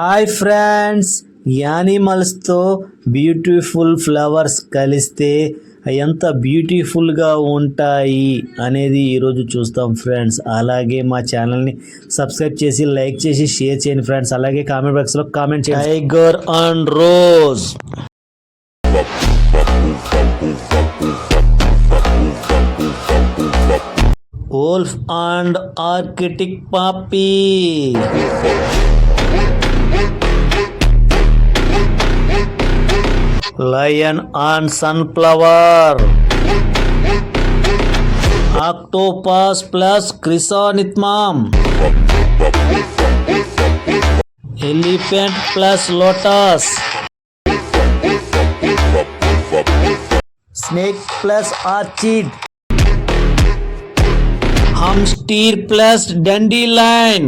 Hi friends, యానిమల్స్తో beautiful flowers కలిస్తే ఎంత బ్యూటిఫుల్గా ఉంటాయి అనేది ఈరోజు చూస్తాం ఫ్రెండ్స్. అలాగే మా ఛానల్ని సబ్స్క్రైబ్ చేసి లైక్ చేసి షేర్ చేయండి ఫ్రెండ్స్. అలాగే కామెంట్ బాక్స్లో కామెంట్ చేయండి. Tiger and rose, wolf and Arctic poppy, lion and sunflower, octopus plus chrysanthemum, elephant plus lotus, snake plus orchid, hamster plus dandelion.